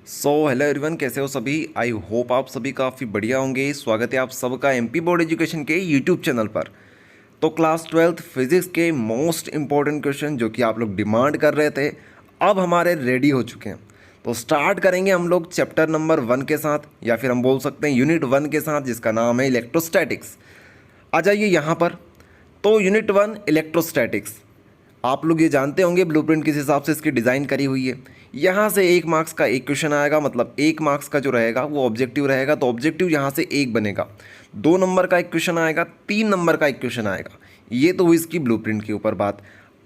Hello everyone, कैसे हो सभी। आई होप आप सभी काफ़ी बढ़िया होंगे। स्वागत है आप सबका एमपी बोर्ड एजुकेशन के यूट्यूब चैनल पर। तो क्लास 12th फिजिक्स के मोस्ट इम्पॉर्टेंट क्वेश्चन जो कि आप लोग डिमांड कर रहे थे, अब हमारे रेडी हो चुके हैं। तो स्टार्ट करेंगे हम लोग चैप्टर नंबर 1 के साथ, या फिर हम बोल सकते हैं यूनिट 1 के साथ, जिसका नाम है इलेक्ट्रोस्टैटिक्स। आ जाइए यहाँ पर। तो यूनिट 1 इलेक्ट्रोस्टैटिक्स, आप लोग ये जानते होंगे ब्लूप्रिंट किस हिसाब से इसकी डिज़ाइन करी हुई है। यहाँ से 1 मार्क्स का एक क्वेश्चन आएगा, मतलब 1 मार्क्स का जो रहेगा वो ऑब्जेक्टिव रहेगा, तो ऑब्जेक्टिव यहाँ से 1 बनेगा। 2 नंबर का एक क्वेश्चन आएगा, 3 नंबर का एक क्वेश्चन आएगा। ये तो हुई इसकी ब्लूप्रिंट के ऊपर बात।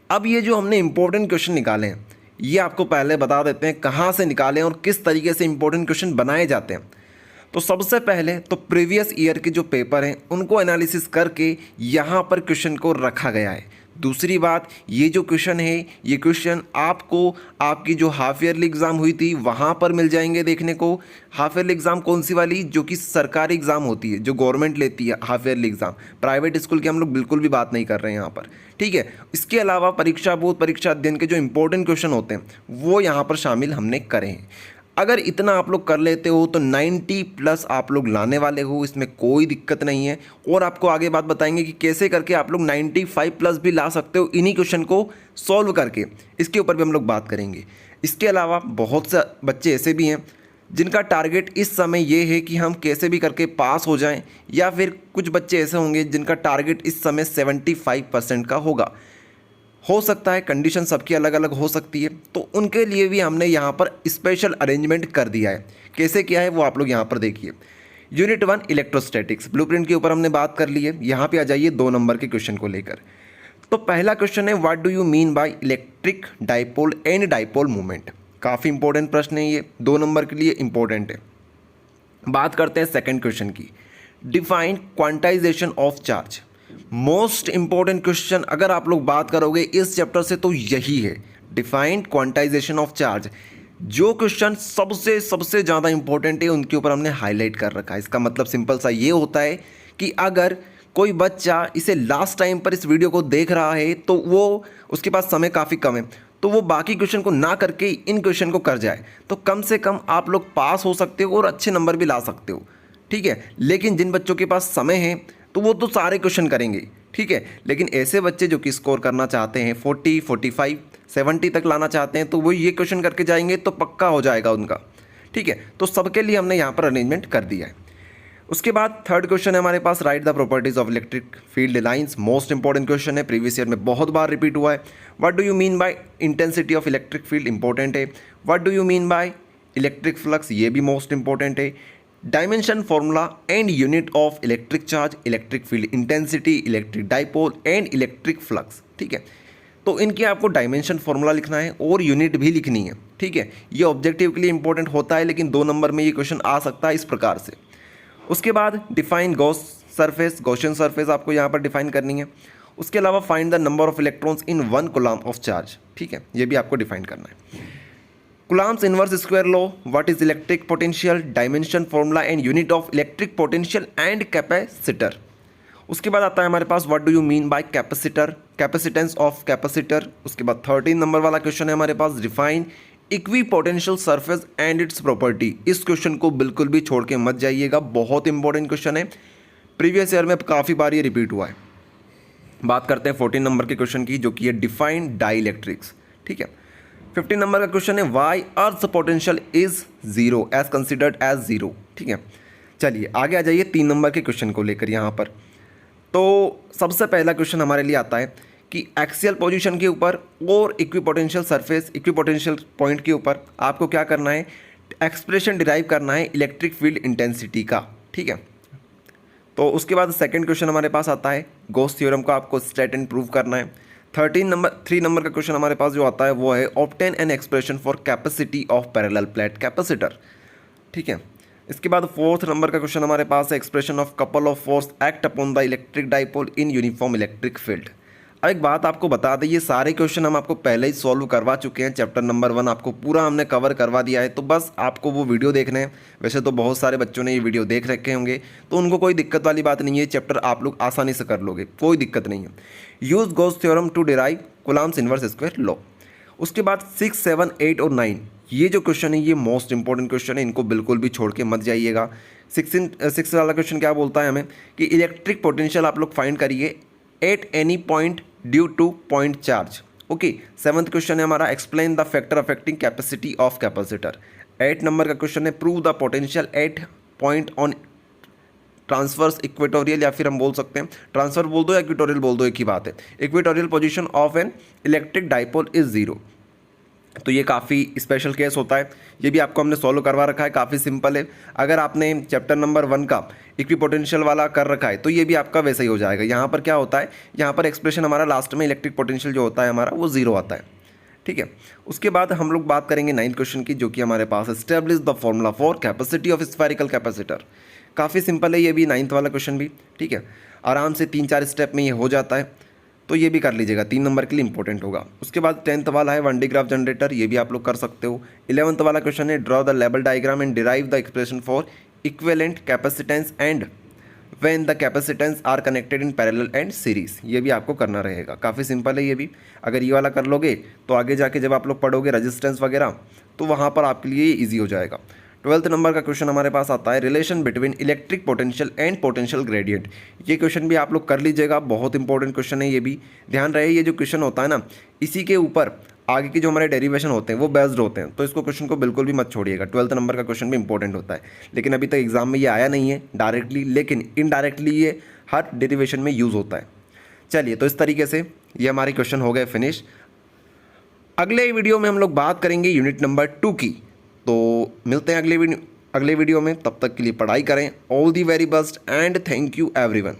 अब ये जो हमने इंपॉर्टेंट क्वेश्चन निकाले हैं, ये आपको पहले बता देते हैं कहाँ से निकालें और किस तरीके से इंपॉर्टेंट क्वेश्चन बनाए जाते हैं। तो सबसे पहले तो प्रीवियस ईयर के जो पेपर हैं उनको एनालिसिस करके यहाँ पर क्वेश्चन को रखा गया है। दूसरी बात, ये जो क्वेश्चन है, ये क्वेश्चन आपको आपकी जो हाफ ईयरली एग्ज़ाम हुई थी वहाँ पर मिल जाएंगे देखने को। हाफ ईयरली एग्ज़ाम कौन सी वाली, जो कि सरकारी एग्ज़ाम होती है, जो गवर्नमेंट लेती है half yearly exam. Private school की हम लोग बिल्कुल भी बात नहीं कर रहे हैं यहाँ पर, ठीक है। इसके अलावा परीक्षा बोध परीक्षा अध्ययन के जो इंपॉर्टेंट क्वेश्चन होते हैं वो यहाँ पर शामिल हमने करे हैं। अगर इतना आप लोग कर लेते हो तो 90 प्लस आप लोग लाने वाले हो, इसमें कोई दिक्कत नहीं है। और आपको आगे बात बताएंगे कि कैसे करके आप लोग 95 प्लस भी ला सकते हो इन्हीं क्वेश्चन को सॉल्व करके, इसके ऊपर भी हम लोग बात करेंगे। इसके अलावा बहुत से बच्चे ऐसे भी हैं जिनका टारगेट इस समय ये है कि हम कैसे भी करके पास हो जाएं, या फिर कुछ बच्चे ऐसे होंगे जिनका टारगेट इस समय 75% का होगा। हो सकता है, कंडीशन सबकी अलग अलग हो सकती है, तो उनके लिए भी हमने यहाँ पर स्पेशल अरेंजमेंट कर दिया है। कैसे किया है वो आप लोग यहाँ पर देखिए। यूनिट 1 इलेक्ट्रोस्टैटिक्स ब्लूप्रिंट के ऊपर हमने बात कर ली है। यहाँ पे आ जाइए 2 नंबर के क्वेश्चन को लेकर। तो पहला क्वेश्चन है, what do you mean by electric dipole and dipole movement. काफ़ी इंपॉर्टेंट प्रश्न है ये, 2 नंबर के लिए इंपॉर्टेंट है। बात करते हैं सेकेंड क्वेश्चन की, define quantization of charge. Most important question अगर आप लोग बात करोगे इस चैप्टर से तो यही है, डिफाइंड क्वांटाइजेशन ऑफ चार्ज। जो क्वेश्चन सबसे सबसे ज़्यादा इंपॉर्टेंट है उनके ऊपर हमने हाईलाइट कर रखा है। इसका मतलब सिंपल सा ये होता है कि अगर कोई बच्चा इसे लास्ट टाइम पर इस वीडियो को देख रहा है तो वो उसके पास समय काफ़ी कम है, तो वो बाकी क्वेश्चन को ना करके इन क्वेश्चन को कर जाए, तो कम से कम आप लोग पास हो सकते हो और अच्छे नंबर भी ला सकते हो, ठीक है। लेकिन जिन बच्चों के पास समय है तो वो तो सारे क्वेश्चन करेंगे, ठीक है। लेकिन ऐसे बच्चे जो कि स्कोर करना चाहते हैं 40, 45, 70 तक लाना चाहते हैं, तो वो ये क्वेश्चन करके जाएंगे तो पक्का हो जाएगा उनका, ठीक है। तो सबके लिए हमने यहाँ पर अरेंजमेंट कर दिया है। उसके बाद थर्ड क्वेश्चन है हमारे पास, write the properties of electric field lines. Most important question है, प्रीवियस ईयर में बहुत बार रिपीट हुआ है। What do you mean by intensity of electric field, important है। What do you mean by electric flux, ये भी मोस्ट इंपॉर्टेंट है। Dimension formula and unit of electric charge, electric field intensity, electric dipole and electric flux, ठीक है। तो इनके आपको dimension formula लिखना है और यूनिट भी लिखनी है, ठीक है। ये ऑब्जेक्टिव के लिए इंपॉर्टेंट होता है, लेकिन 2 नंबर में ये क्वेश्चन आ सकता है इस प्रकार से। उसके बाद define Gauss surface, Gaussian surface आपको यहाँ पर डिफाइन करनी है। उसके अलावा find the number of electrons in 1 coulomb of charge, ठीक है, ये भी आपको डिफाइन करना है। Coulomb's inverse square law, what is electric potential, dimension formula and unit of electric potential and capacitor. उसके बाद आता है हमारे पास, what do you mean by capacitor, capacitance of capacitor. उसके बाद 13 नंबर वाला क्वेश्चन है हमारे पास, define equipotential surface and its property. इस क्वेश्चन को बिल्कुल भी छोड़ के मत जाइएगा, बहुत इंपॉर्टेंट क्वेश्चन है, प्रीवियस ईयर में काफ़ी बार ये रिपीट हुआ है। बात करते हैं 14 नंबर के क्वेश्चन की, जो कि है डिफाइन डाई इलेक्ट्रिक्स, ठीक है। 15 नंबर का क्वेश्चन है, why earth potential is zero as considered as zero, ठीक है। चलिए आगे आ जाइए 3 नंबर के क्वेश्चन को लेकर यहाँ पर। तो सबसे पहला क्वेश्चन हमारे लिए आता है कि एक्सियल पोजीशन के ऊपर और इक्विपोटेंशियल सरफेस, इक्विपोटेंशियल पॉइंट के ऊपर आपको क्या करना है, एक्सप्रेशन डिराइव करना है इलेक्ट्रिक फील्ड इंटेंसिटी का, ठीक है। तो उसके बाद सेकंड क्वेश्चन हमारे पास आता है, गॉस थ्योरम को आपको स्टेट एंड प्रूव करना है। 3 नंबर का क्वेश्चन हमारे पास जो आता है वो है, obtain an expression for capacity of parallel plate capacitor, ठीक है। इसके बाद 4th नंबर का क्वेश्चन हमारे पास है, expression of couple of force act upon the electric dipole in uniform electric field. अब एक बात आपको बता दें, ये सारे क्वेश्चन हम आपको पहले ही सॉल्व करवा चुके हैं। चैप्टर नंबर 1 आपको पूरा हमने कवर करवा दिया है, तो बस आपको वो वीडियो देखना है। वैसे तो बहुत सारे बच्चों ने ये वीडियो देख रखे होंगे, तो उनको कोई दिक्कत वाली बात नहीं है, चैप्टर आप लोग आसानी से कर लोगे, कोई दिक्कत नहीं है। Use Gauss theorem to derive Coulomb's inverse square law. उसके बाद 6, 7, 8 और 9 ये जो क्वेश्चन है ये मोस्ट इंपॉर्टेंट क्वेश्चन है, इनको बिल्कुल भी छोड़ के मत जाइएगा। सिक्स वाला क्वेश्चन क्या बोलता है हमें कि इलेक्ट्रिक पोटेंशियल आप लोग फाइंड करिए at any point due two point charge. Okay, seventh question है हमारा explain the factor affecting capacity of capacitor. 8 number का क्वेश्चन है prove the potential at point on transverse equatorial, या फिर हम बोल सकते हैं ट्रांसफर बोल दो या इक्वेटोरियल बोल दो, एक ही बात है। Equatorial position of an electric dipole is zero. तो ये काफ़ी स्पेशल केस होता है, ये भी आपको हमने सॉल्व करवा रखा है, काफ़ी सिंपल है। अगर आपने चैप्टर नंबर 1 का इक्विपोटेंशियल वाला कर रखा है तो ये भी आपका वैसा ही हो जाएगा। यहाँ पर क्या होता है, यहाँ पर एक्सप्रेशन हमारा लास्ट में इलेक्ट्रिक पोटेंशियल जो होता है हमारा वो जीरो आता है, ठीक है। उसके बाद हम लोग बात करेंगे 9th क्वेश्चन की, जो कि हमारे पास establish the formula for capacity of spherical capacitor. काफ़ी सिंपल है ये भी, 9th वाला क्वेश्चन भी, ठीक है। आराम से 3-4 स्टेप में ये हो जाता है, तो ये भी कर लीजिएगा, 3 नंबर के लिए इंपॉर्टेंट होगा। उसके बाद 10th वाला है 1D ग्राफ जनरेटर, ये भी आप लोग कर सकते हो। 11th वाला क्वेश्चन है ड्रॉ द लेवल diagram and derive the expression for equivalent capacitance and when the capacitance are connected in parallel and series, ये भी आपको करना रहेगा। काफ़ी सिंपल है ये भी, अगर ये वाला कर लोगे तो आगे जाके जब आप लोग पढ़ोगे रजिस्टेंस वगैरह तो वहाँ पर आपके लिए ईजी हो जाएगा। 12th नंबर का क्वेश्चन हमारे पास आता है relation between electric potential and potential gradient. ये क्वेश्चन भी आप लोग कर लीजिएगा, बहुत इंपॉर्टेंट क्वेश्चन है ये भी। ध्यान रहे ये जो क्वेश्चन होता है ना, इसी के ऊपर आगे के जो हमारे डेरिवेशन होते हैं वो बेस्ड होते हैं, तो इसको क्वेश्चन को बिल्कुल भी मत छोड़िएगा। 12th नंबर का क्वेश्चन भी इंपॉर्टेंट होता है, लेकिन अभी तक एग्जाम में ये आया नहीं है डायरेक्टली, लेकिन इनडायरेक्टली ये हर डेरिवेशन में यूज़ होता है। चलिए, तो इस तरीके से ये हमारे क्वेश्चन हो गए फिनिश। अगले वीडियो में हम लोग बात करेंगे यूनिट नंबर 2 की, तो मिलते हैं अगले वीडियो में। तब तक के लिए पढ़ाई करें। All the very best and thank you everyone.